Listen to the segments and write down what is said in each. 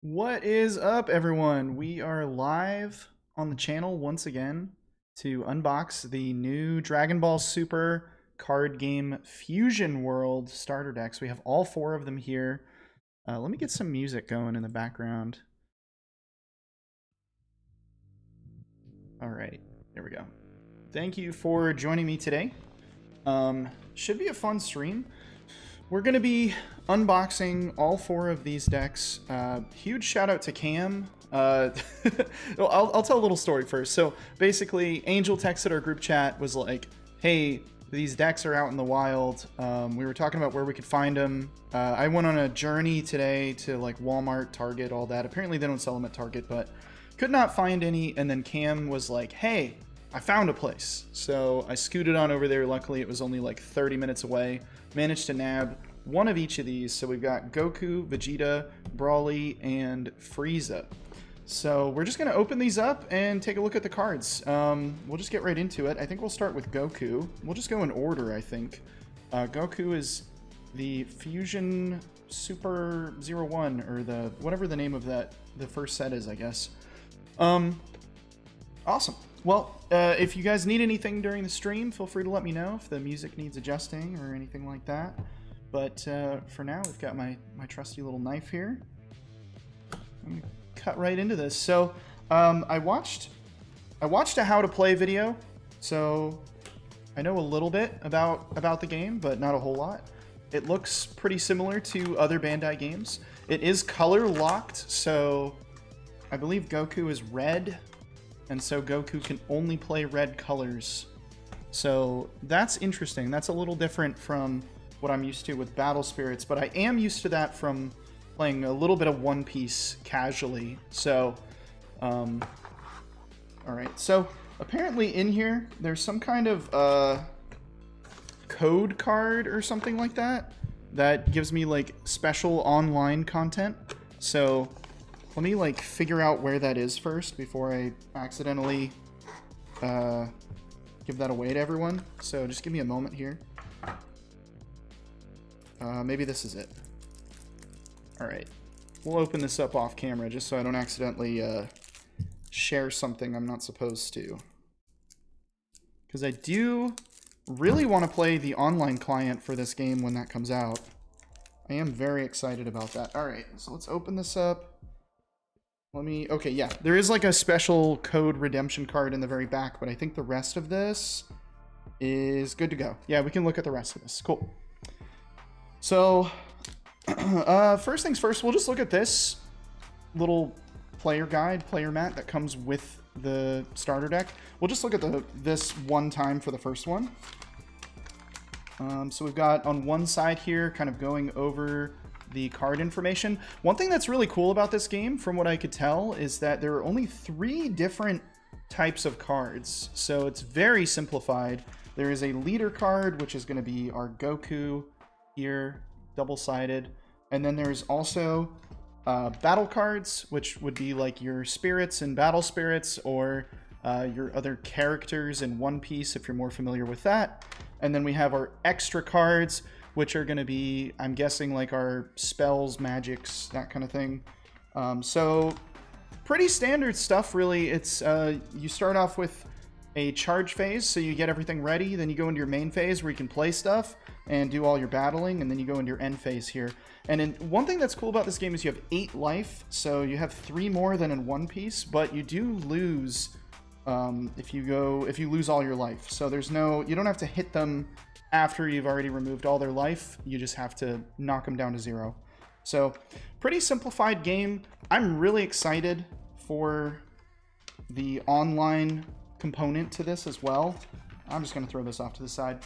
What is up, everyone? We are live on the channel once again to unbox the new Dragon Ball Super card game Fusion World starter decks. We have all four of them here. Let me get some music going in the background. All right, there we go. Thank you for joining me today. Should be a fun stream. We're going to be unboxing all four of these decks. Huge shout out to Cam. I'll tell a little story first. So basically, Angel texted our group chat, was like, hey, these decks are out in the wild. We were talking about where we could find them. I went on a journey today to like Walmart, Target, all that. Apparently they don't sell them at Target, but could not find any. And then Cam was like, hey, I found a place. So I scooted on over there. Luckily, it was only like 30 minutes away. Managed to nab one of each of these. So we've got Goku, Vegeta, Brawly, and Frieza. So we're just going to open these up and take a look at the cards. We'll just get right into it. I think we'll start with Goku. We'll just go in order, I think. Goku is the Fusion Super 01, or the whatever the name of the first set is, I guess. Awesome. Well, if you guys need anything during the stream, feel free to let me know if the music needs adjusting or anything like that. But for now, we've got my trusty little knife here. I'm gonna cut right into this. So I watched a how to play video, so I know a little bit about the game, but not a whole lot. It looks pretty similar to other Bandai games. It is color locked, so I believe Goku is red. And so Goku can only play red colors. So that's interesting. That's a little different from what I'm used to with Battle Spirits, but I am used to that from playing a little bit of One Piece casually. So, all right. So apparently in here, there's some kind of code card or something like that that gives me like special online content. So let me like figure out where that is first before I accidentally give that away to everyone. So just give me a moment here. Maybe this is it. All right, we'll open this up off camera just so I don't accidentally share something I'm not supposed to. Because I do really want to play the online client for this game when that comes out. I am very excited about that. All right, so let's open this up. Okay, yeah, there is like a special code redemption card in the very back, but I think the rest of this is good to go. Yeah, we can look at the rest of this. Cool. So, first things first, we'll just look at this little player guide, player mat that comes with the starter deck. We'll just look at this one time for the first one. So we've got on one side here kind of going over the card information. One thing that's really cool about this game, from what I could tell, is that there are only 3 different types of cards. So it's very simplified. There is a leader card, which is going to be our Goku here, double-sided. And then there's also battle cards, which would be like your spirits and battle spirits, or your other characters in One Piece, if you're more familiar with that. And then we have our extra cards, which are going to be, I'm guessing, like our spells, magics, that kind of thing. So pretty standard stuff, really. It's you start off with a charge phase, so you get everything ready. Then you go into your main phase where you can play stuff and do all your battling, and then you go into your end phase here. And one thing that's cool about this game is you have 8 life, so you have 3 more than in One Piece, but you do lose if you lose all your life. So you don't have to hit them after you've already removed all their life. You just have to knock them down to 0. So pretty simplified game. I'm really excited for the online component to this as well. I'm just going to throw this off to the side.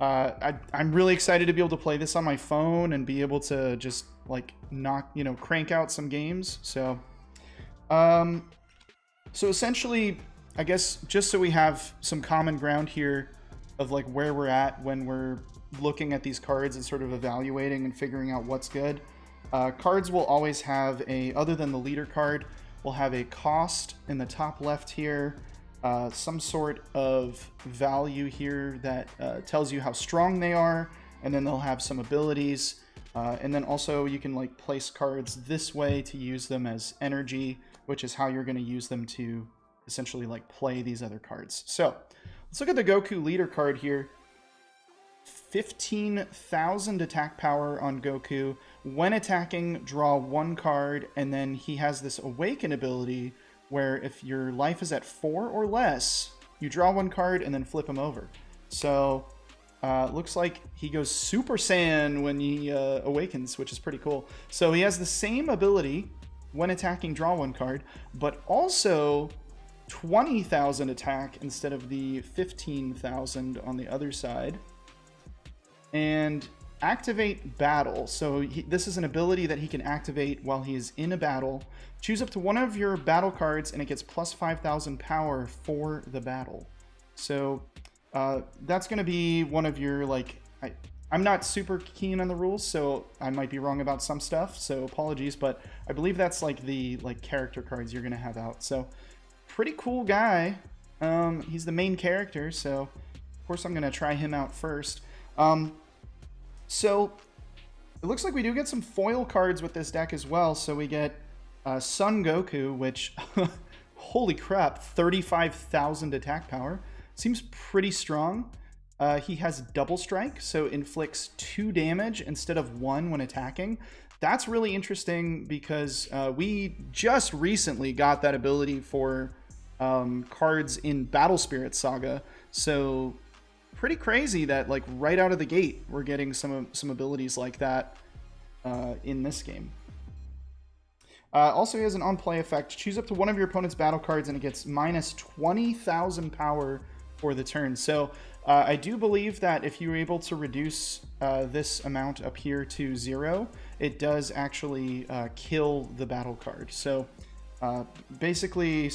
I'm really excited to be able to play this on my phone and be able to just like crank out some games. So essentially, I guess just so we have some common ground here of like where we're at when we're looking at these cards and sort of evaluating and figuring out what's good. Cards will always have other than the leader card, will have a cost in the top left here, some sort of value here that tells you how strong they are, and then they'll have some abilities. And then also you can like place cards this way to use them as energy, which is how you're going to use them to essentially like play these other cards. So let's look at the Goku leader card here. 15,000 attack power on Goku. When attacking, draw 1 card, and then he has this Awaken ability where if your life is at 4 or less, you draw 1 card and then flip him over. So looks like he goes Super Saiyan when he awakens, which is pretty cool. So he has the same ability when attacking, draw 1 card, but also 20,000 attack instead of the 15,000 on the other side. And activate battle. So this is an ability that he can activate while he is in a battle. Choose up to one of your battle cards and it gets plus 5,000 power for the battle. So that's going to be one of your, like, I'm not super keen on the rules, so I might be wrong about some stuff, so apologies, but I believe that's like the character cards you're going to have out. So pretty cool guy. He's the main character, so of course I'm going to try him out first. So it looks like we do get some foil cards with this deck as well. So we get Son Goku, which, holy crap, 35,000 attack power. Seems pretty strong. He has double strike, so inflicts 2 damage instead of 1 when attacking. That's really interesting because we just recently got that ability for cards in Battle Spirit Saga. So pretty crazy that like right out of the gate we're getting some abilities like that in this game. Also, he has an on-play effect. Choose up to one of your opponent's battle cards and it gets minus 20,000 power for the turn. So I do believe that if you're able to reduce this amount up here to 0, it does actually kill the battle card. So basically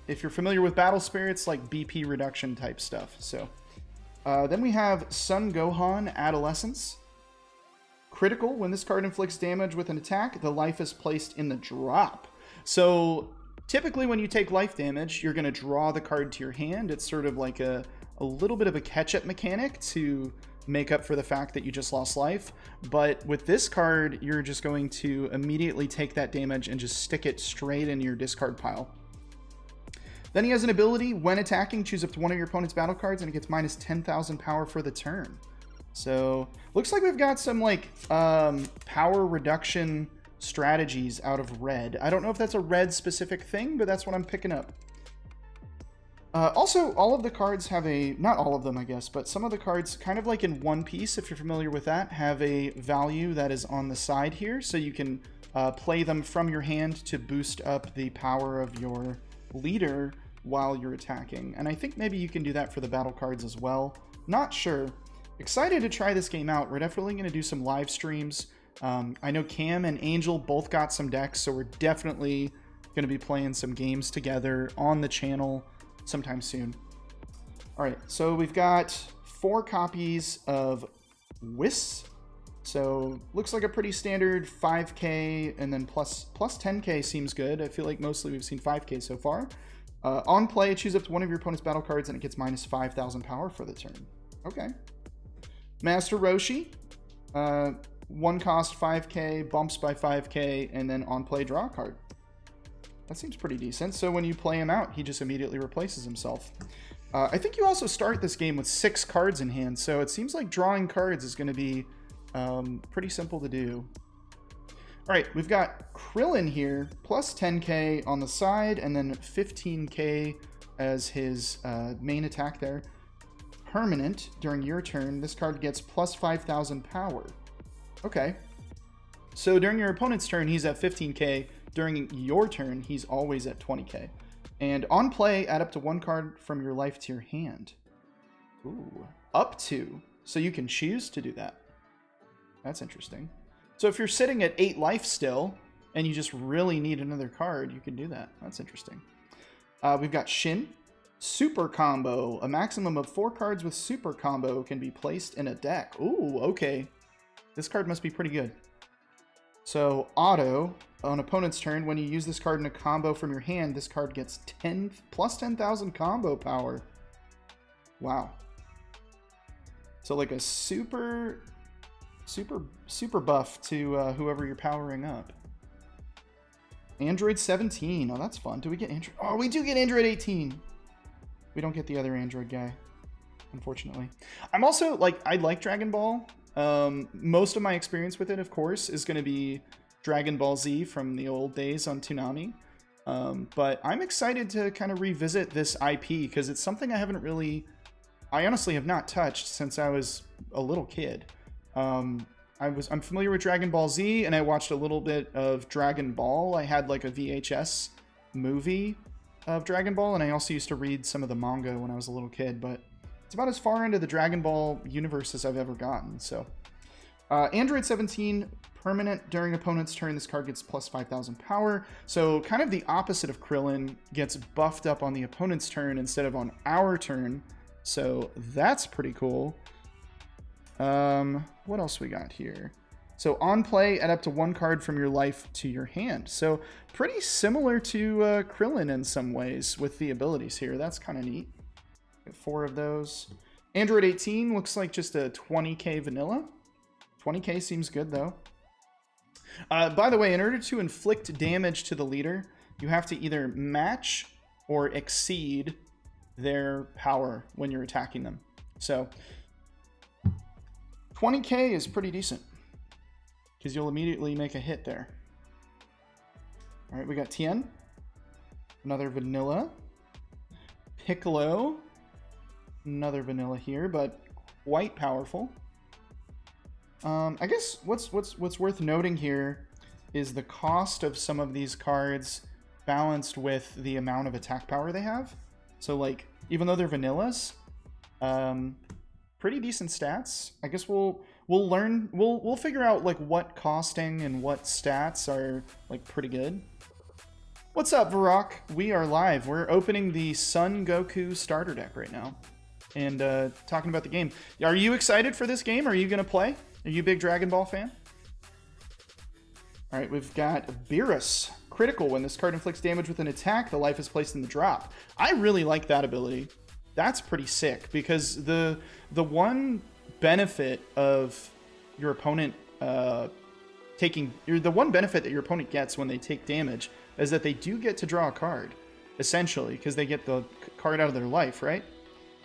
if you're familiar with battle spirits, like BP reduction type stuff. So then we have Son Gohan Adolescence. Critical. When this card inflicts damage with an attack, the life is placed in the drop. So typically when you take life damage, you're going to draw the card to your hand. It's sort of like a little bit of a catch-up mechanic to make up for the fact that you just lost life. But with this card, you're just going to immediately take that damage and just stick it straight in your discard pile. Then he has an ability, when attacking, choose up to one of your opponent's battle cards and it gets minus 10,000 power for the turn. So looks like we've got some like power reduction strategies out of red. I don't know if that's a red specific thing, but that's what I'm picking up. Also, all of the cards have not all of them, I guess, but some of the cards, kind of like in One Piece, if you're familiar with that, have a value that is on the side here. So you can play them from your hand to boost up the power of your leader while you're attacking. And I think maybe you can do that for the battle cards as well. Not sure. Excited to try this game out. We're definitely going to do some live streams. I know Cam and Angel both got some decks, so we're definitely going to be playing some games together on the channel sometime soon. All right, so we've got 4 copies of Whis. So looks like a pretty standard 5k, and then plus 10k seems good. I feel like mostly we've seen 5k so far. On play, choose up to one of your opponent's battle cards and it gets minus 5,000 power for the turn. Okay. Master Roshi, 1 cost 5k, bumps by 5k, and then on play draw a card. That seems pretty decent. So when you play him out, he just immediately replaces himself. I think you also start this game with 6 cards in hand, so it seems like drawing cards is going to be pretty simple to do. All right, we've got Krillin here, plus 10k on the side, and then 15k as his main attack there. Permanent, during your turn, this card gets plus 5,000 power. Okay. So during your opponent's turn, he's at 15k. During your turn, he's always at 20k. And on play, add up to 1 card from your life to your hand. Ooh, up to. So you can choose to do that. That's interesting. So if you're sitting at 8 life still, and you just really need another card, you can do that. That's interesting. We've got Shin. Super Combo. A maximum of 4 cards with Super Combo can be placed in a deck. Ooh, okay. This card must be pretty good. So, auto. On opponent's turn, when you use this card in a combo from your hand, this card gets plus 10,000 combo power. Wow. So like a super super buff to whoever you're powering up. Android 17. Oh, that's fun. Do we get Android? Oh, we do get Android 18. We don't get the other Android guy, unfortunately. I'm also, like, I like Dragon Ball. Most of my experience with it, of course, is going to be Dragon Ball Z from the old days on Toonami. But I'm excited to kind of revisit this IP because it's something I honestly have not touched since I was a little kid. I'm familiar with Dragon Ball Z, and I watched a little bit of Dragon Ball. I had like a VHS movie of Dragon Ball, and I also used to read some of the manga when I was a little kid, but it's about as far into the Dragon Ball universe as I've ever gotten. So Android 17, permanent during opponent's turn. This card gets plus 5,000 power. So kind of the opposite of Krillin, gets buffed up on the opponent's turn instead of on our turn. So that's pretty cool. What else we got here? So on play, add up to 1 card from your life to your hand. So pretty similar to Krillin in some ways with the abilities here. That's kind of neat. Get 4 of those. Android 18 looks like just a 20k vanilla. 20k seems good though. By the way, in order to inflict damage to the leader, you have to either match or exceed their power when you're attacking them. So 20k is pretty decent because you'll immediately make a hit there. All right, we got Tien, another vanilla. Piccolo, another vanilla here, but quite powerful. I guess what's worth noting here is the cost of some of these cards balanced with the amount of attack power they have. So like, even though they're vanillas, pretty decent stats. I guess we'll figure out like what costing and what stats are like pretty good. What's up, Varrock? We are live. We're opening the Son Goku starter deck right now and talking about the game. Are you excited for this game? Are you gonna play? Are you a big Dragon Ball fan? All right, we've got Beerus. Critical. When this card inflicts damage with an attack, the life is placed in the drop. I really like that ability. That's pretty sick because the one benefit of your opponent the one benefit that your opponent gets when they take damage is that they do get to draw a card, essentially, because they get the card out of their life, right?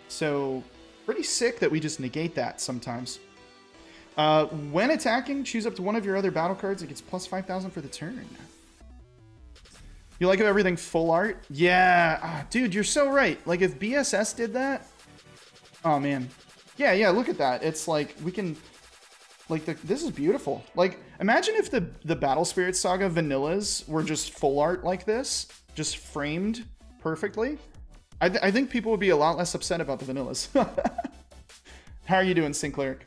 So pretty sick that we just negate that sometimes. When attacking, choose up to 1 of your other battle cards. It gets plus 5,000 for the turn. You like everything full art? Yeah, dude, you're so right. Like if BSS did that, oh man, yeah. Look at that. It's like we can, like this is beautiful. Like imagine if the Battle Spirit Saga vanillas were just full art like this, just framed perfectly. I think people would be a lot less upset about the vanillas. How are you doing, Syncleric?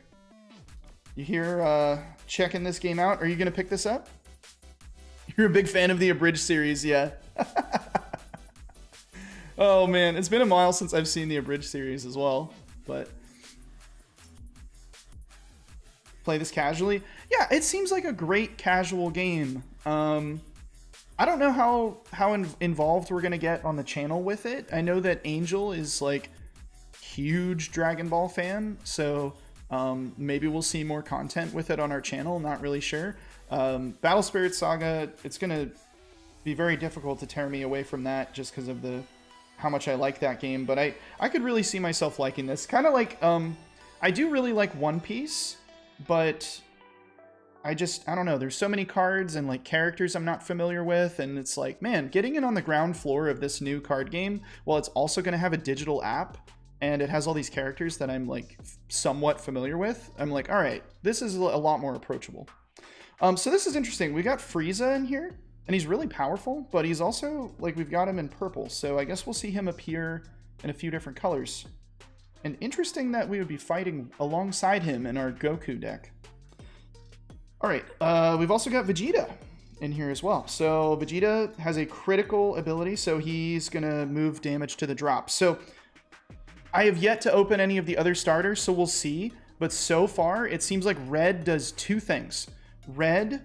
You here checking this game out? Are you gonna pick this up? You're a big fan of the Abridged series, yeah. Oh man, it's been a while since I've seen the Abridged series as well, but play this casually. Yeah, it seems like a great casual game. I don't know how involved we're gonna get on the channel with it. I know that Angel is like huge Dragon Ball fan, so maybe we'll see more content with it on our channel. Not really sure. Battle Spirit Saga, it's gonna be very difficult to tear me away from that just because of how much I like that game. But I could really see myself liking this. Kind of like I do really like One Piece, but I don't know. There's so many cards and like characters I'm not familiar with, and it's like, man, getting in on the ground floor of this new card game, well, it's also gonna have a digital app. And it has all these characters that I'm like somewhat familiar with. I'm like, all right, this is a lot more approachable. So this is interesting. We got Frieza in here, and he's really powerful, but he's also, like, we've got him in purple. So I guess we'll see him appear in a few different colors. And interesting that we would be fighting alongside him in our Goku deck. All right, we've also got Vegeta in here as well. So Vegeta has a critical ability, so he's gonna move damage to the drop. So I have yet to open any of the other starters, so we'll see. But so far, it seems like red does 2 things. Red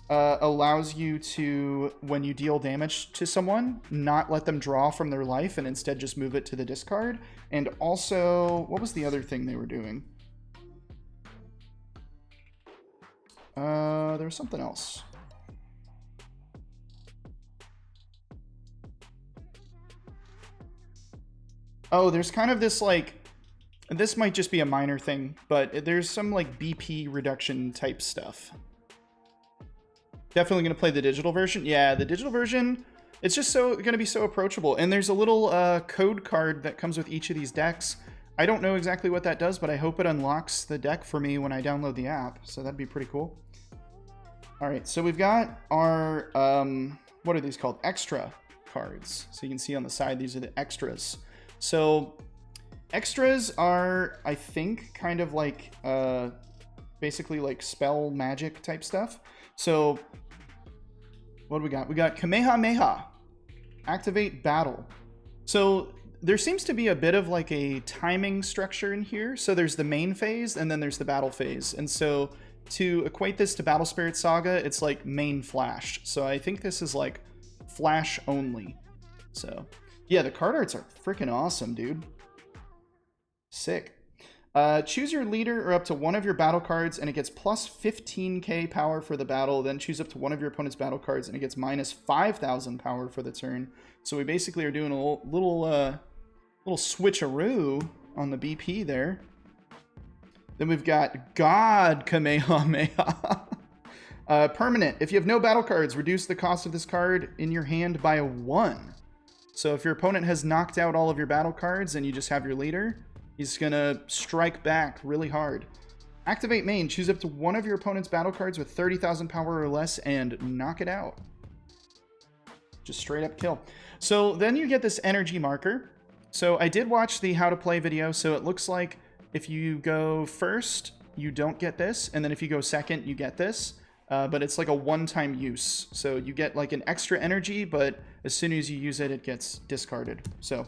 allows you to, when you deal damage to someone, not let them draw from their life and instead just move it to the discard. And also, what was the other thing they were doing? There's something else. Oh, there's kind of this like, this might just be a minor thing, but there's some like BP reduction type stuff. Definitely going to play the digital version. Yeah, the digital version, it's just going to be so approachable. And there's a little code card that comes with each of these decks. I don't know exactly what that does, but I hope it unlocks the deck for me when I download the app. So that'd be pretty cool. All right, so we've got our, what are these called? Extra cards. So you can see on the side, these are the extras. So extras are, I think, kind of like, basically like spell magic type stuff. So what do we got? We got Kamehameha, activate battle. So there seems to be a bit of like a timing structure in here. So there's the main phase and then there's the battle phase. And so to equate this to Battle Spirit Saga, it's like main flash. So I think this is like flash only. So yeah, the card arts are freaking awesome, dude. Sick. Choose your leader or up to one of your battle cards and it gets plus 15k power for the battle. Then choose up to one of your opponent's battle cards and it gets minus 5,000 power for the turn. So we basically are doing a little switcheroo on the BP there. Then we've got God Kamehameha. Permanent. If you have no battle cards, reduce the cost of this card in your hand by 1. So if your opponent has knocked out all of your battle cards and you just have your leader, he's going to strike back really hard. Activate main. Choose up to one of your opponent's battle cards with 30,000 power or less and knock it out. Just straight up kill. So then you get this energy marker. So I did watch the how to play video. So it looks like if you go first, you don't get this. And then if you go second, you get this. But it's like a one-time use. So you get like an extra energy, but as soon as you use it, it gets discarded. So,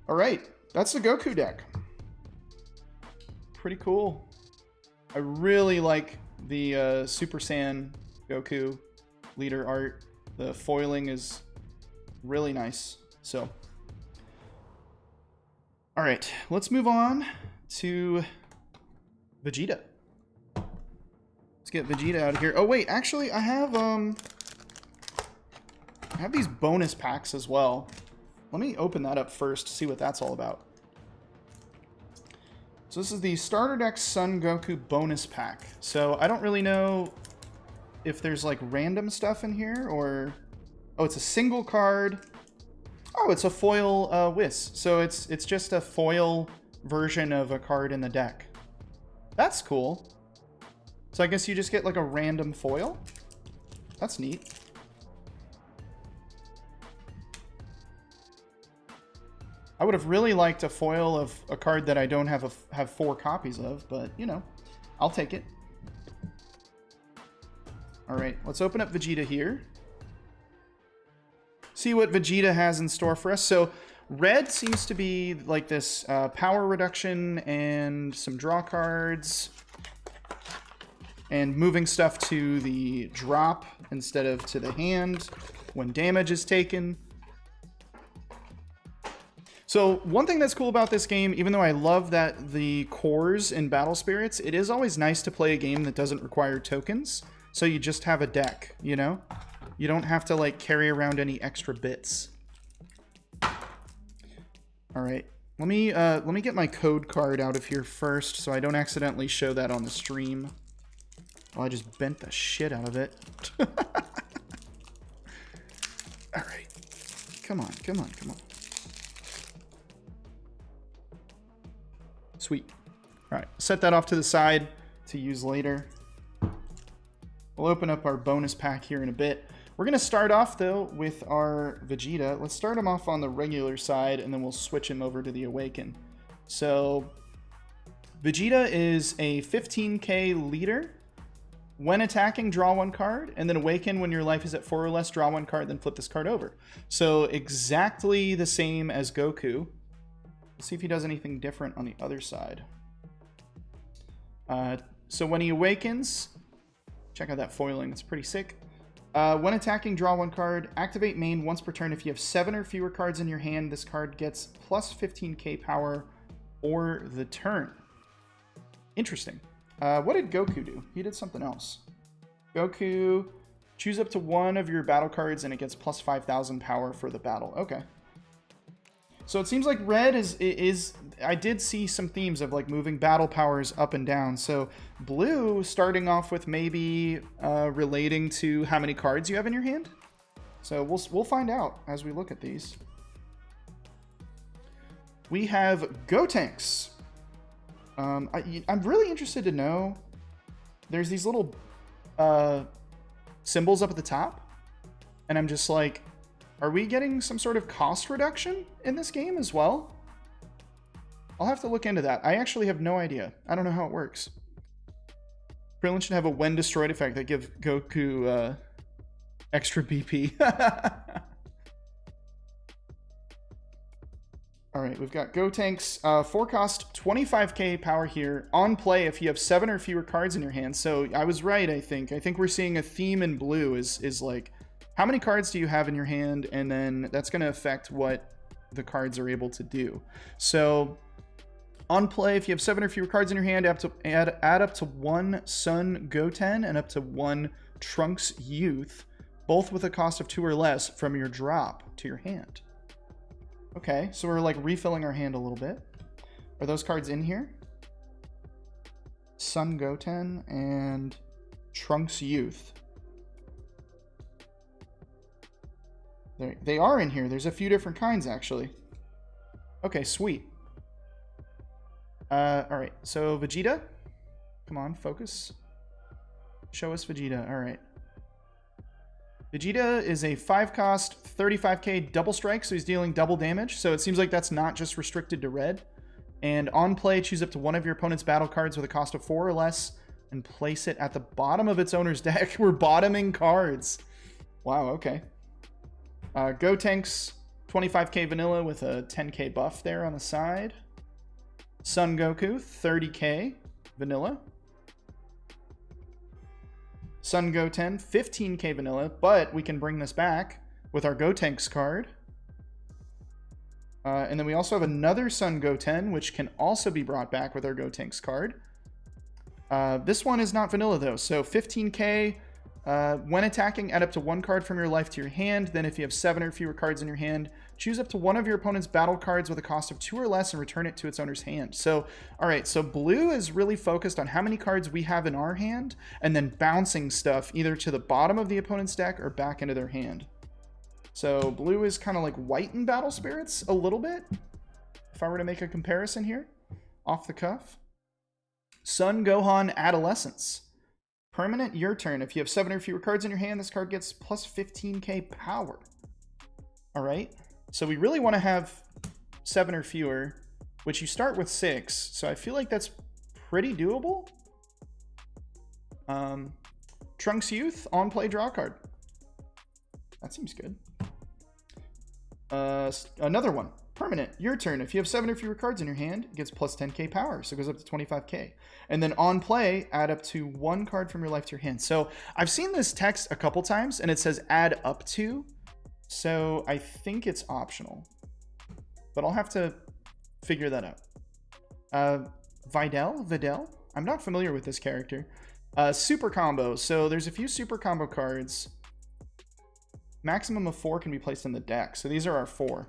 all right. That's the Goku deck. Pretty cool. I really like the Super Saiyan Goku leader art. The foiling is really nice. So, all right, let's move on to Vegeta. Let's get Vegeta out of here. Oh wait, actually, I have these bonus packs as well. Let me open that up first to see what that's all about. So this is the Starter Deck Son Goku bonus pack. So I don't really know if there's like random stuff in here or... Oh, it's a single card. Oh, it's a foil Whis. So it's just a foil version of a card in the deck. That's cool. So I guess you just get like a random foil. That's neat. I would have really liked a foil of a card that I don't have 4 copies of, but, you know, I'll take it. All right, let's open up Vegeta here. See what Vegeta has in store for us. So red seems to be like this power reduction and some draw cards and moving stuff to the drop instead of to the hand when damage is taken. So one thing that's cool about this game, even though I love that the cores in Battle Spirits, it is always nice to play a game that doesn't require tokens. So you just have a deck, you know? You don't have to like carry around any extra bits. All right, let me get my code card out of here first so I don't accidentally show that on the stream. Oh, I just bent the shit out of it. All right, come on, come on, come on. Sweet. All right, set that off to the side to use later. We'll open up our bonus pack here in a bit. We're going to start off, though, with our Vegeta. Let's start him off on the regular side, and then we'll switch him over to the Awaken. So, Vegeta is a 15k leader. When attacking, draw 1 card, and then Awaken when your life is at 4 or less, draw 1 card, then flip this card over. So, exactly the same as Goku. Let's see if he does anything different on the other side. So when he awakens, check out that foiling, it's pretty sick. When attacking, draw 1 card. Activate main once per turn. If you have 7 or fewer cards in your hand, this card gets plus 15k power or the turn. Interesting. What did Goku do? He did something else. Goku, choose up to one of your battle cards and it gets plus 5,000 power for the battle. Okay. So it seems like red is I did see some themes of like moving battle powers up and down. So blue starting off with maybe relating to how many cards you have in your hand. So we'll find out as we look at these. We have Gotenks. I'm really interested to know. There's these little symbols up at the top, and I'm just like, are we getting some sort of cost reduction in this game as well? I'll have to look into that. I actually have no idea. I don't know how it works. Krillin should have a when destroyed effect that gives Goku extra BP. All right, we've got Gotenks. 4 cost, 25k power here. On play if you have 7 or fewer cards in your hand. So I was right, I think. I think we're seeing a theme in blue is like, how many cards do you have in your hand? And then that's going to affect what the cards are able to do. So on play, if you have 7 or fewer cards in your hand, add up to 1 Sun Goten and up to 1 Trunks Youth, both with a cost of 2 or less from your drop to your hand. Okay, so we're like refilling our hand a little bit. Are those cards in here? Sun Goten and Trunks Youth. They are in here. There's a few different kinds, actually. Okay, sweet. Alright, so Vegeta. Come on, focus. Show us Vegeta. Alright. Vegeta is a 5 cost, 35k double strike, so he's dealing double damage. So it seems like that's not just restricted to red. And on play, choose up to one of your opponent's battle cards with a cost of 4 or less and place it at the bottom of its owner's deck. We're bottoming cards. Wow, okay. Gotenks, 25k vanilla with a 10k buff there on the side. Son Goku, 30k vanilla. Sun Goten, 15k vanilla, but we can bring this back with our Gotenks card. And then we also have another Sun Goten, which can also be brought back with our Gotenks card. This one is not vanilla, though. So 15k, when attacking, add up to 1 card from your life to your hand. Then if you have 7 or fewer cards in your hand, choose up to one of your opponent's battle cards with a cost of 2 or less and return it to its owner's hand. So, all right, so blue is really focused on how many cards we have in our hand and then bouncing stuff either to the bottom of the opponent's deck or back into their hand. So blue is kind of like white in Battle Spirits a little bit, if I were to make a comparison here, off the cuff. Sun Gohan Adolescence. Permanent, your turn. If you have 7 or fewer cards in your hand, this card gets plus 15k power. All right. So we really want to have 7 or fewer, which you start with 6. So I feel like that's pretty doable. Trunks Youth, on play, draw a card. That seems good. Another one. Permanent, your turn. If you have 7 or fewer cards in your hand, it gets plus 10k power, so it goes up to 25k. And then on play, add up to 1 card from your life to your hand. So I've seen this text a couple times, and it says add up to, so I think it's optional. But I'll have to figure that out. Videl? I'm not familiar with this character. Super combo. So there's a few super combo cards. Maximum of 4 can be placed in the deck, so these are our 4.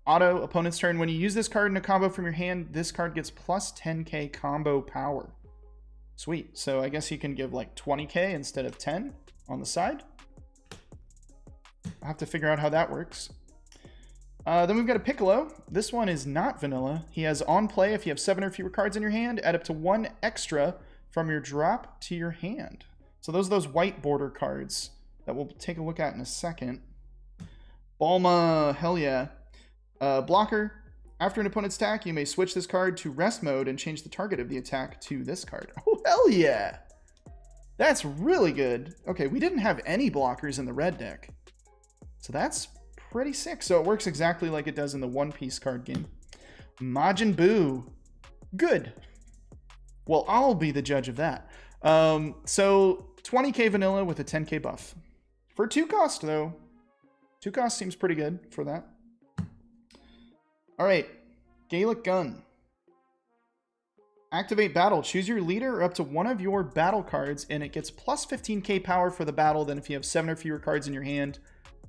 Auto, opponent's turn. When you use this card in a combo from your hand, this card gets plus 10k combo power. Sweet. So I guess you can give like 20k instead of 10 on the side. I'll have to figure out how that works. Then we've got a Piccolo. This one is not vanilla. He has on play, if you have 7 or fewer cards in your hand, add up to 1 extra from your drop to your hand. So those are those white border cards that we'll take a look at in a second. Bulma, hell yeah. Blocker. After an opponent's attack, you may switch this card to rest mode and change the target of the attack to this card. Oh, hell yeah! That's really good. Okay, we didn't have any blockers in the red deck. So that's pretty sick. So it works exactly like it does in the One Piece card game. Majin Buu. Good. Well, I'll be the judge of that. So 20k vanilla with a 10k buff. For 2 cost, though. 2 cost seems pretty good for that. All right, Gaelic Gun. Activate battle. Choose your leader or up to one of your battle cards, and it gets plus 15k power for the battle. Then if you have 7 or fewer cards in your hand,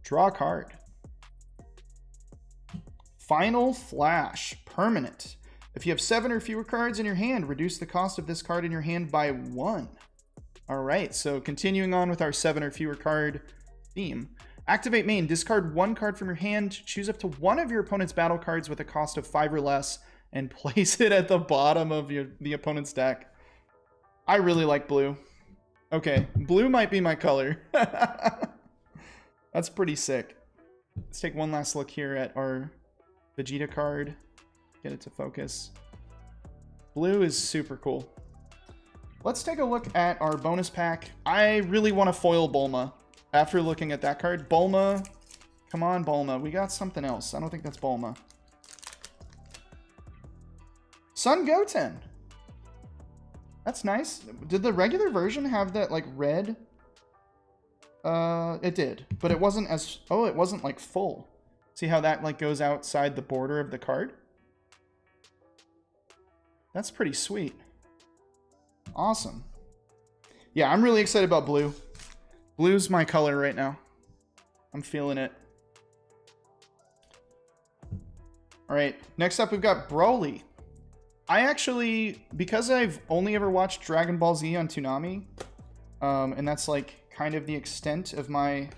draw a card. Final Flash. Permanent. If you have 7 or fewer cards in your hand, reduce the cost of this card in your hand by 1. All right, so continuing on with our 7 or fewer card theme. Activate main. Discard 1 card from your hand. Choose up to one of your opponent's battle cards with a cost of 5 or less, and place it at the bottom of the opponent's deck. I really like blue. Okay, blue might be my color. That's pretty sick. Let's take one last look here at our Vegeta card. Get it to focus. Blue is super cool. Let's take a look at our bonus pack. I really want to foil Bulma. After looking at that card, Bulma. Come on, Bulma. We got something else. I don't think that's Bulma. Son Goten. That's nice. Did the regular version have that like red? It did, but it wasn't as, oh, it wasn't like full. See how that like goes outside the border of the card? That's pretty sweet. Awesome. Yeah, I'm really excited about blue. Blue's my color right now. I'm feeling it. All right, next up we've got Broly. I actually, because I've only ever watched Dragon Ball Z on Toonami, and that's like kind of the extent of my...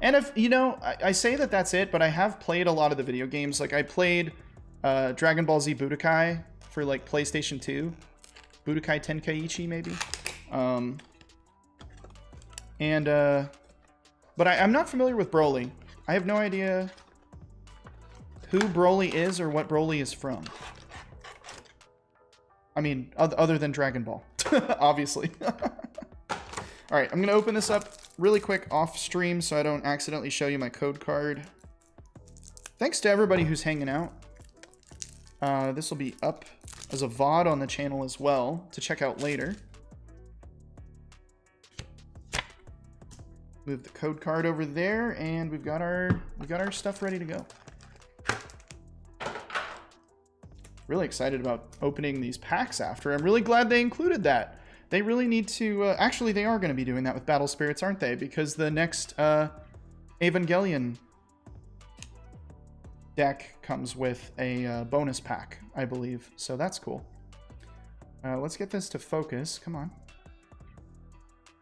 And if, you know, I say that that's it, but I have played a lot of the video games. Like I played Dragon Ball Z Budokai for like PlayStation 2. Budokai Tenkaichi maybe. But I'm not familiar with Broly. I have no idea who Broly is or what Broly is from. I mean, other than Dragon Ball, obviously. All right, I'm going to open this up really quick off stream so I don't accidentally show you my code card. Thanks to everybody who's hanging out. This will be up as a VOD on the channel as well to check out later. Move the code card over there, and we've got our stuff ready to go. Really excited about opening these packs after. I'm really glad they included that. They really need to... actually, they are going to be doing that with Battle Spirits, aren't they? Because the next Evangelion deck comes with a bonus pack, I believe. So that's cool. Let's get this to focus. Come on.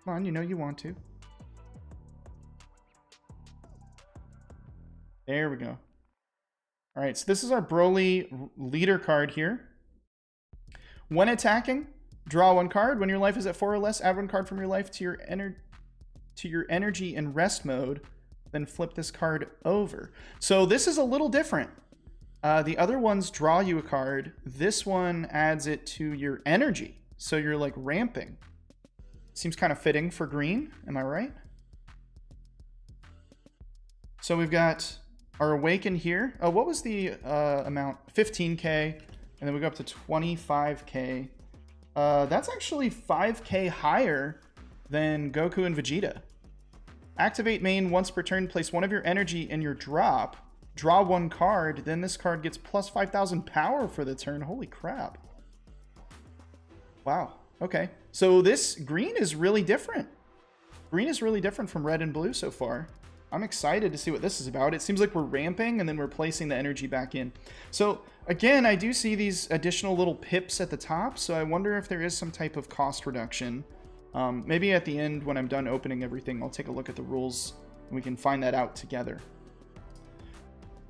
Come on, you know you want to. There we go. All right, so this is our Broly leader card here. When attacking, draw 1 card. When your life is at 4 or less, add 1 card from your life to your energy in rest mode. Then flip this card over. So this is a little different. The other ones draw you a card. This one adds it to your energy. So you're like ramping. Seems kind of fitting for green. Am I right? So we've got our Awaken here. Oh, what was the amount? 15k. And then we go up to 25k. That's actually 5k higher than Goku and Vegeta. Activate main once per turn. Place 1 of your energy in your drop. Draw 1 card. Then this card gets plus 5,000 power for the turn. Holy crap. Wow. Okay. So this green is really different. Green is really different from red and blue so far. I'm excited to see what this is about. It seems like we're ramping and then we're placing the energy back in. So again, I do see these additional little pips at the top. So I wonder if there is some type of cost reduction. Maybe at the end when I'm done opening everything, I'll take a look at the rules and we can find that out together.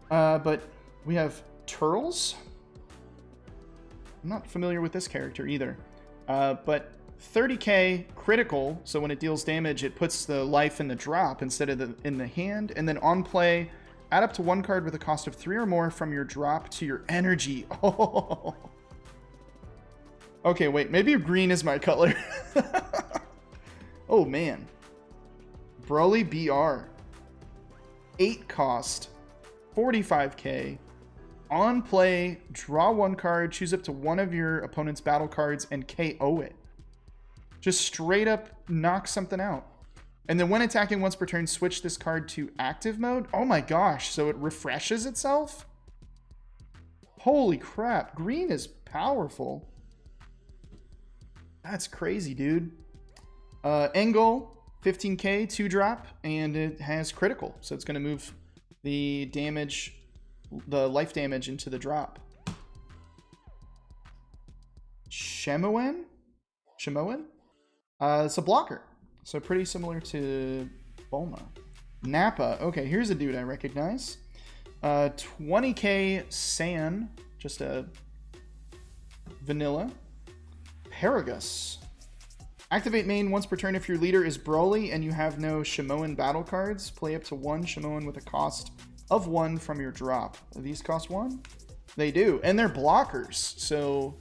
But we have Turles. I'm not familiar with this character either. But 30k critical, so when it deals damage, it puts the life in the drop instead of in the hand. And then on play, add up to 1 card with a cost of 3 or more from your drop to your energy. Oh. Okay, wait, maybe green is my color. Oh, man. Broly BR. 8 cost, 45k. On play, draw 1 card, choose up to 1 of your opponent's battle cards, and KO it. Just straight up knock something out. And then when attacking once per turn, switch this card to active mode. Oh my gosh, so it refreshes itself? Holy crap, green is powerful. That's crazy, dude. Engel, 15k, 2-drop, and it has critical. So it's going to move the damage, the life damage into the drop. Shemoen? It's a blocker. So pretty similar to Bulma. Nappa. Okay, here's a dude I recognize. 20k San, just a vanilla. Paragus. Activate main once per turn if your leader is Broly and you have no Shimoan battle cards. Play up to 1 Shimoan with a cost of 1 from your drop. Do these cost 1? They do. And they're blockers. So,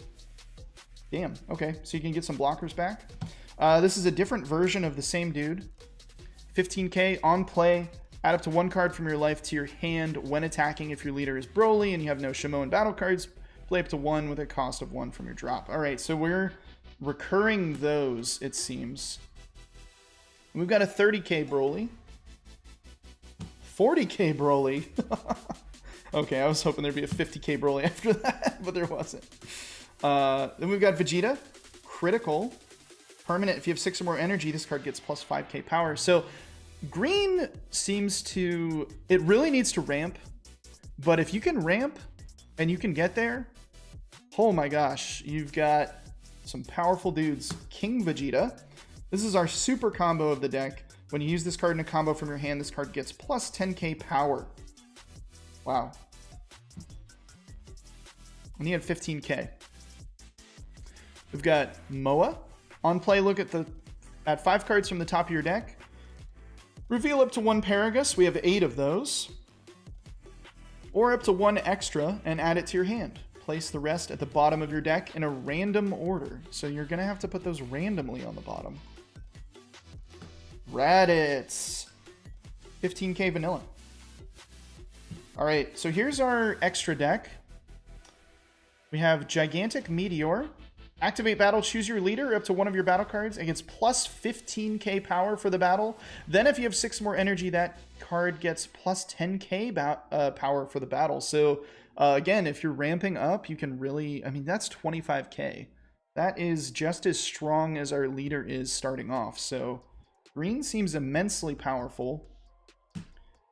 damn. Okay, so you can get some blockers back. This is a different version of the same dude. 15k on play. Add up to 1 card from your life to your hand when attacking if your leader is Broly and you have no Shimoan battle cards. Play up to 1 with a cost of 1 from your drop. All right, so we're recurring those, it seems. We've got a 30k Broly. 40k Broly. Okay, I was hoping there'd be a 50k Broly after that, but there wasn't. Then we've got Vegeta. Critical. Permanent. If you have 6 or more energy, this card gets plus 5k power. So green seems to... It really needs to ramp. But if you can ramp and you can get there, oh my gosh, you've got some powerful dudes. King Vegeta. This is our super combo of the deck. When you use this card in a combo from your hand, this card gets plus 10k power. Wow. And he had 15k. We've got Moa. On play, look at 5 cards from the top of your deck. Reveal up to 1 Paragus. We have 8 of those. Or up to 1 extra and add it to your hand. Place the rest at the bottom of your deck in a random order. So you're going to have to put those randomly on the bottom. Raditz. 15k vanilla. Alright, so here's our extra deck. We have Gigantic Meteor. Activate battle, choose your leader up to 1 of your battle cards. It gets plus 15k power for the battle. Then if you have 6 more energy, that card gets plus 10k power for the battle. So again, if you're ramping up, you can really... I mean, that's 25k. That is just as strong as our leader is starting off. So green seems immensely powerful.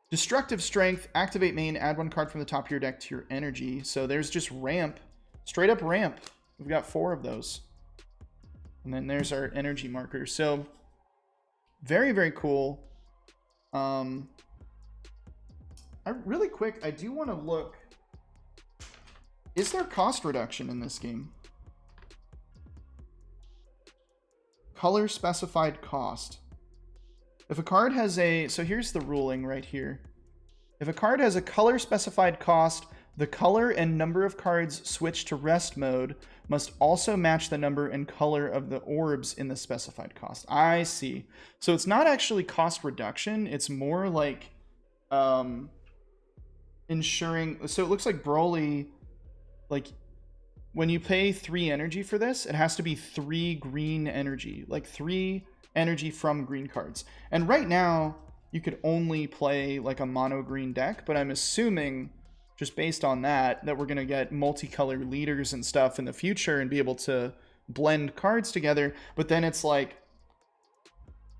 Destructive Strength. Activate main, add 1 card from the top of your deck to your energy. So there's just ramp. Straight up ramp. We've got 4 of those. And then there's our energy marker. So very, very cool. Really quick, I do want to look. Is there cost reduction in this game? Color specified cost. If a card has a... So here's the ruling right here. If a card has a color specified cost, the color and number of cards switched to rest mode must also match the number and color of the orbs in the specified cost. I see. So it's not actually cost reduction. It's more like ensuring... So it looks like Broly, like when you pay 3 energy for this, it has to be 3 green energy. Like 3 energy from green cards. And right now, you could only play like a mono green deck, but I'm assuming... just based on that we're going to get multicolor leaders and stuff in the future and be able to blend cards together. But then it's like,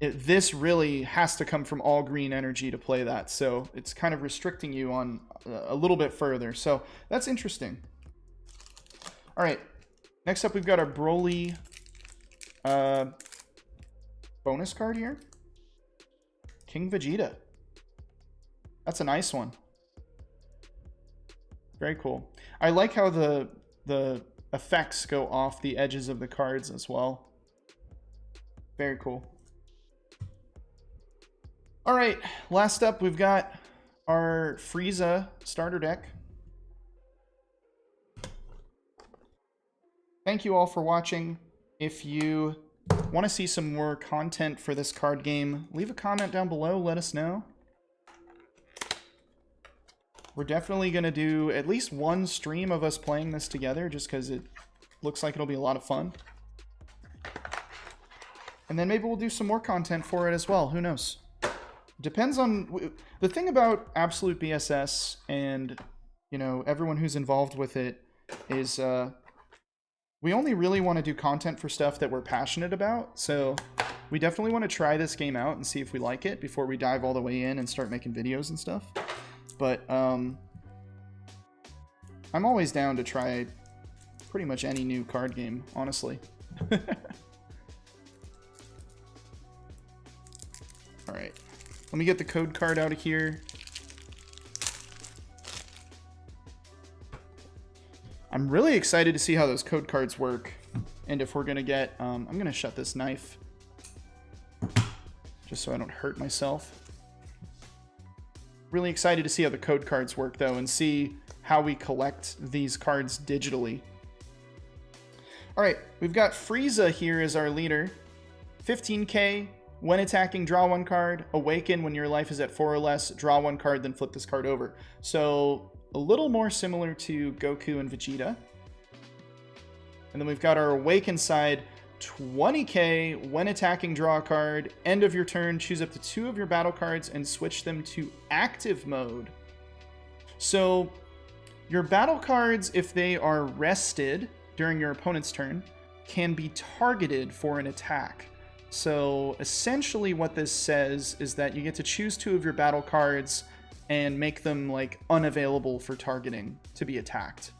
this really has to come from all green energy to play that. So it's kind of restricting you on a little bit further. So that's interesting. All right. Next up, we've got our Broly bonus card here. King Vegeta. That's a nice one. Very cool. I like how the effects go off the edges of the cards as well. Very cool. All right, last up, we've got our Frieza starter deck. Thank you all for watching. If you want to see some more content for this card game, leave a comment down below, let us know. We're definitely going to do at least 1 stream of us playing this together, just because it looks like it'll be a lot of fun. And then maybe we'll do some more content for it as well. Who knows? Depends on... The thing about Absolute BSS and, you know, everyone who's involved with it is we only really want to do content for stuff that we're passionate about. So we definitely want to try this game out and see if we like it before we dive all the way in and start making videos and stuff. But I'm always down to try pretty much any new card game, honestly. All right, let me get the code card out of here. I'm really excited to see how those code cards work, and if we're gonna get, I'm gonna shut this knife just so I don't hurt myself. Really excited to see how the code cards work though, and see how we collect these cards digitally. All right, we've got Frieza here as our leader. 15k, when attacking, draw one card. Awaken when your life is at 4 or less, draw one card, then flip this card over. So a little more similar to Goku and Vegeta. And then we've got our Awaken side, 20k, when attacking, draw a card. End of your turn, choose up to 2 of your battle cards and switch them to active mode. So your battle cards, if they are rested during your opponent's turn, can be targeted for an attack. So essentially what this says is that you get to choose 2 of your battle cards and make them like unavailable for targeting to be attacked.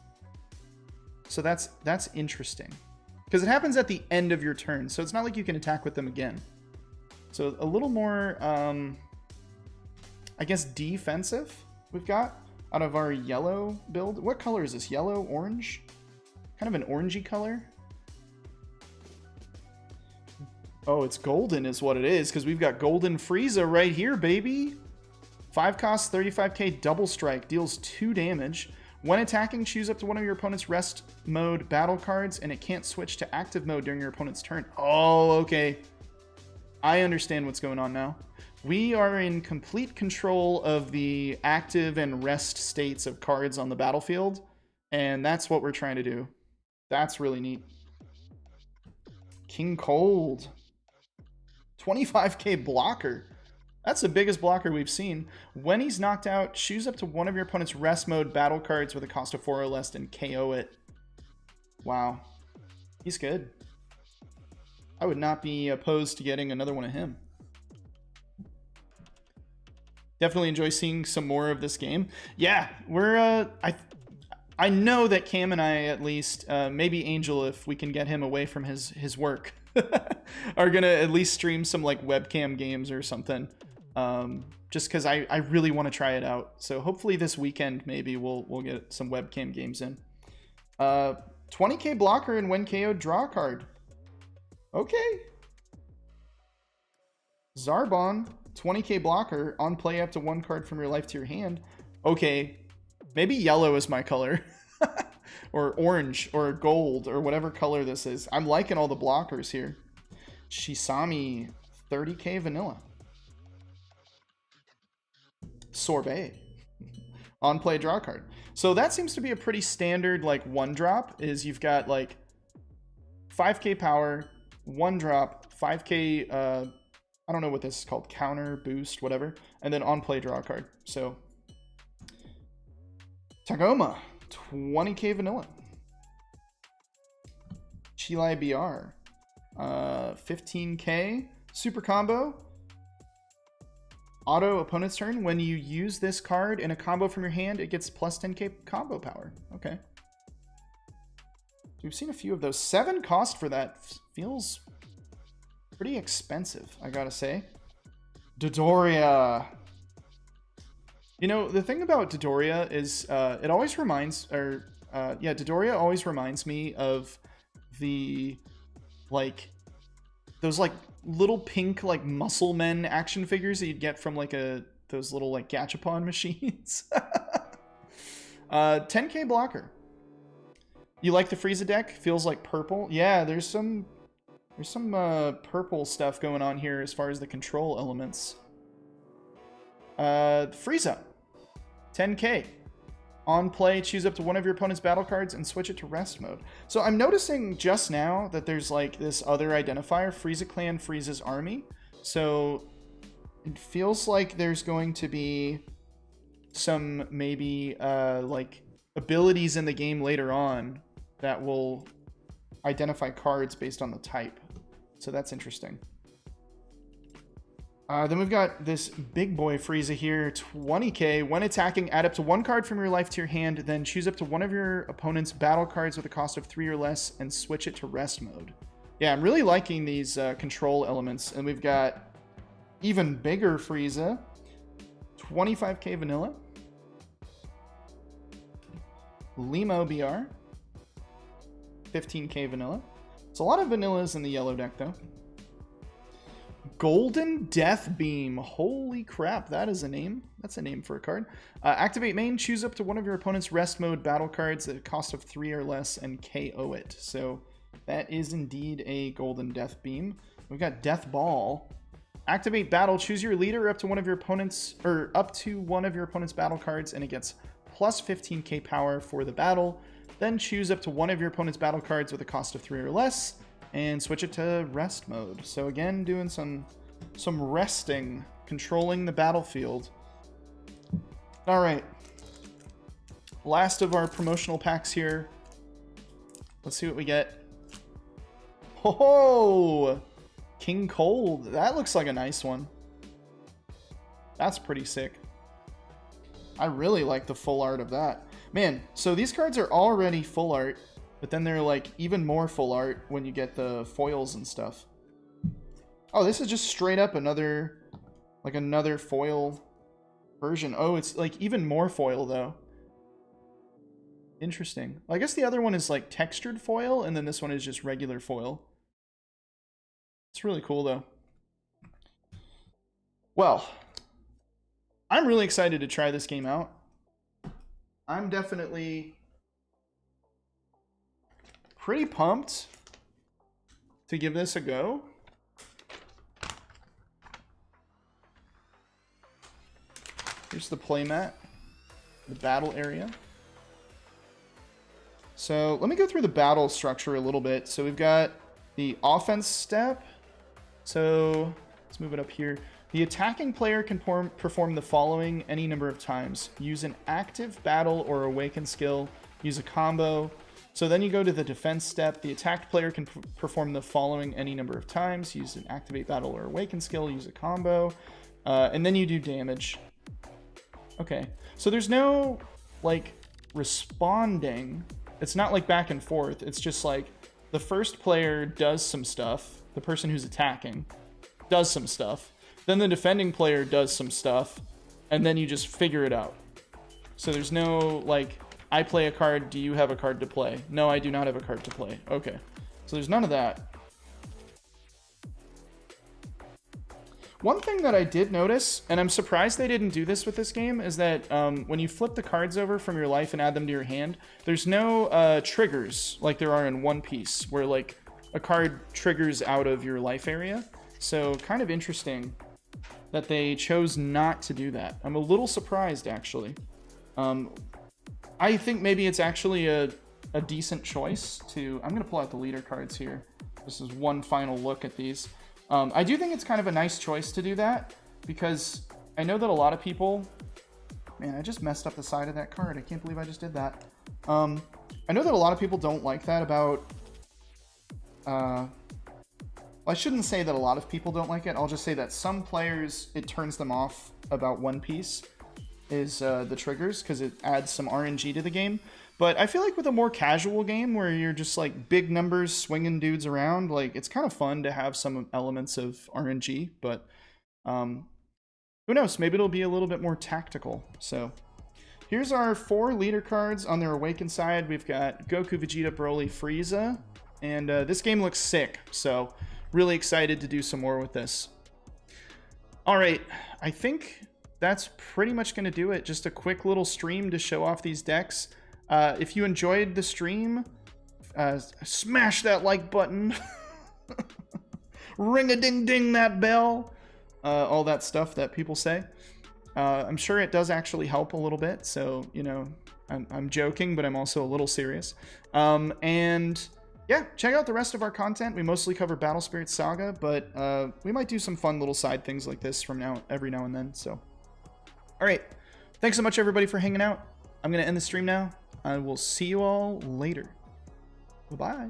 So that's interesting, because it happens at the end of your turn, so it's not like you can attack with them again. So a little more, I guess, defensive we've got out of our yellow build. What color is this? Yellow, orange? Kind of an orangey color. Oh, it's golden is what it is, because we've got Golden Frieza right here, baby. 5 cost, 35k, double strike, deals 2 damage. When attacking, choose up to one of your opponent's rest mode battle cards, and it can't switch to active mode during your opponent's turn. Oh, okay. I understand what's going on now. We are in complete control of the active and rest states of cards on the battlefield, and that's what we're trying to do. That's really neat. King Cold. 25k blocker. That's the biggest blocker we've seen. When he's knocked out, choose up to one of your opponent's rest mode battle cards with a cost of 4 or less and KO it. Wow. He's good. I would not be opposed to getting another one of him. Definitely enjoy seeing some more of this game. Yeah, we're I know that Cam and I, at least, maybe Angel, if we can get him away from his work, are gonna at least stream some like webcam games or something. Just because I really want to try it out. So hopefully this weekend maybe we'll get some webcam games in. 20k blocker, and when KO'd, draw a card. Okay. Zarbon, 20k blocker, on play up to 1 card from your life to your hand. Okay, maybe yellow is my color. Or orange, or gold, or whatever color this is. I'm liking all the blockers here. Shisami, 30k vanilla. Sorbet. On play, draw a card. So that seems to be a pretty standard like 1-drop, is you've got like 5k power, 1-drop, 5k, I don't know what this is called, counter, boost, whatever, and then on play, draw a card. So Tagoma, 20k vanilla. Chilai BR, 15k super combo. Auto opponent's turn. When you use this card in a combo from your hand, it gets plus 10k combo power. Okay. We've seen a few of those. 7 cost for that feels pretty expensive, I gotta say. Dodoria. You know, the thing about Dodoria is it always reminds, Dodoria always reminds me of the, like, those, like, little pink, like, muscle men action figures that you'd get from, like, those little, like, gachapon machines. 10k blocker. You like the Frieza deck? Feels like purple. Yeah, there's some purple stuff going on here as far as the control elements. Frieza. 10k. On play, choose up to one of your opponent's battle cards and switch it to rest mode. So I'm noticing just now that there's like this other identifier, Frieza Clan, Frieza's Army. So it feels like there's going to be some maybe like abilities in the game later on that will identify cards based on the type. So that's interesting. Then we've got this big boy Frieza here, 20k. When attacking, add up to 1 card from your life to your hand, then choose up to one of your opponent's battle cards with a cost of 3 or less and switch it to rest mode. Yeah, I'm really liking these control elements. And we've got even bigger Frieza, 25k vanilla. Limo BR, 15k vanilla. It's a lot of vanillas in the yellow deck, though. Golden Death Beam. Holy crap, that is a name. That's a name for a card. Activate main, choose up to one of your opponent's rest mode battle cards at a cost of 3 or less and KO it. So that is indeed a Golden Death Beam. We've got Death Ball. Activate battle, choose your leader up to one of your opponent's, or up to one of your opponent's battle cards, and it gets plus 15k power for the battle. Then choose up to one of your opponent's battle cards with a cost of 3 or less, and switch it to rest mode. So again, doing some resting, controlling the battlefield. All right, last of our promotional packs here. Let's see what we get. Ho! King Cold. That looks like a nice one. That's pretty sick. I really like the full art of that. Man, so these cards are already full art, but then they're like even more full art when you get the foils and stuff. Oh, this is just straight up another foil version. Oh, it's like even more foil though. Interesting. Well, I guess the other one is like textured foil, and then this one is just regular foil. It's really cool though. Well, I'm really excited to try this game out. I'm definitely pretty pumped to give this a go. Here's the playmat, the battle area. So let me go through the battle structure a little bit. So we've got the offense step. So let's move it up here. The attacking player can perform the following any number of times. Use an active battle or awaken skill. Use a combo. So then you go to the defense step. The attacked player can perform the following any number of times. Use an activate battle or awaken skill. Use a combo. And then you do damage. Okay. So there's no, like, responding. It's not like back and forth. It's just like the first player does some stuff. The person who's attacking does some stuff. Then the defending player does some stuff, and then you just figure it out. So there's no, like, I play a card, do you have a card to play? No, I do not have a card to play. Okay. So there's none of that. One thing that I did notice, and I'm surprised they didn't do this with this game, is that when you flip the cards over from your life and add them to your hand, there's no triggers like there are in One Piece, where, like, a card triggers out of your life area. So kind of interesting that they chose not to do that. I'm a little surprised, actually. I think maybe it's actually a decent choice to... I'm going to pull out the leader cards here. This is one final look at these. I do think it's kind of a nice choice to do that, because I know that a lot of people... Man, I just messed up the side of that card. I can't believe I just did that. I know that a lot of people don't like that about... Well, I shouldn't say that a lot of people don't like it. I'll just say that some players, it turns them off about One Piece, is the triggers, because it adds some RNG to the game. But I feel like with a more casual game where you're just like big numbers swinging dudes around, like it's kind of fun to have some elements of RNG. But who knows? Maybe it'll be a little bit more tactical. So here's our 4 leader cards on their Awaken side. We've got Goku, Vegeta, Broly, Frieza. And this game looks sick, so really excited to do some more with this. All right, I think that's pretty much going to do it. Just a quick little stream to show off these decks. If you enjoyed the stream, smash that like button. Ring-a-ding-ding that bell. All that stuff that people say. I'm sure it does actually help a little bit, so, you know, I'm joking, but I'm also a little serious. And... yeah, check out the rest of our content. We mostly cover Battle Spirit Saga, but we might do some fun little side things like this from every now and then. So, all right. Thanks so much, everybody, for hanging out. I'm going to end the stream now. I will see you all later. Bye-bye.